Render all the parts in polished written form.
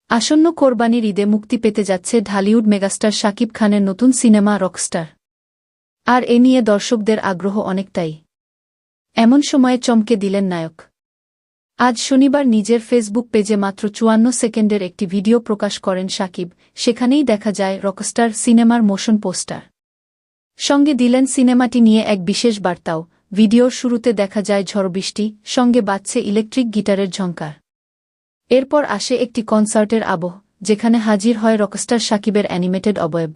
আসন্ন কোরবানির ঈদে মুক্তি পেতে যাচ্ছে ঢালিউড মেগাস্টার শাকিব খানের নতুন সিনেমা রকস্টার। আর এ নিয়ে দর্শকদের আগ্রহ অনেকটাই। এমন সময়ে চমকে দিলেন নায়ক। আজ শনিবার নিজের ফেসবুক পেজে মাত্র ৫৪ সেকেন্ডের একটি ভিডিও প্রকাশ করেন শাকিব। সেখানেই দেখা যায় রকস্টার সিনেমার মোশন পোস্টার। সঙ্গে দিলেন সিনেমাটি নিয়ে এক বিশেষ বার্তাও। ভিডিওর শুরুতে দেখা যায় ঝড়বৃষ্টি, সঙ্গে বাজছে ইলেকট্রিক গিটারের ঝংকার। এরপর আসে একটি কনসার্টের আবহ, যেখানে হাজির হয় রকস্টার শাকিবের অ্যানিমেটেড অবয়ব।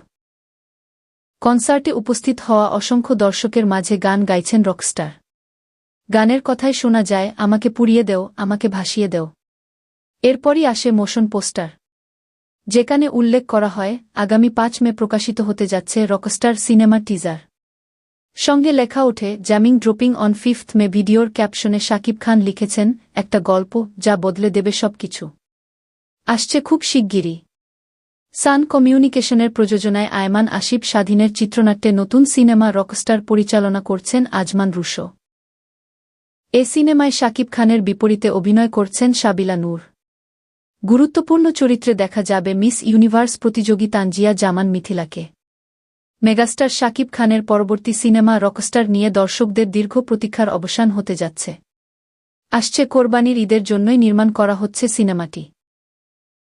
কনসার্টে উপস্থিত হওয়া অসংখ্য দর্শকের মাঝে গান গাইছেন রকস্টার। গানের কথায় শোনা যায়, আমাকে পুড়িয়ে দেও, আমাকে ভাসিয়ে দেও। এরপরই আসে মোশন পোস্টার, যেখানে উল্লেখ করা হয় আগামী ৫ মে প্রকাশিত হতে যাচ্ছে রকস্টার সিনেমা টিজার। সঙ্গে লেখা ওঠে জ্যামিং ড্রপিং অন 5 মে। ভিডিওর ক্যাপশনে শাকিব খান লিখেছেন, একটা গল্প যা বদলে দেবে সবকিছু। আসছে খুব শিগগিরই। সান কমিউনিকেশনের প্রযোজনায় আয়মান আসিফ স্বাধীনের চিত্রনাট্যে নতুন সিনেমা রকস্টার পরিচালনা করছেন আজমান রুশো। এ সিনেমায় শাকিব খানের বিপরীতে অভিনয় করছেন সাবিলা নূর। গুরুত্বপূর্ণ চরিত্রে দেখা যাবে মিস ইউনিভার্স প্রতিযোগী তানজিয়া জামান মিথিলাকে। মেগাস্টার শাকিব খানের পরবর্তী সিনেমা রকস্টার নিয়ে দর্শকদের দীর্ঘ প্রতীক্ষার অবসান হতে যাচ্ছে। আসছে কোরবানির ঈদের জন্যই নির্মাণ করা হচ্ছে সিনেমাটি।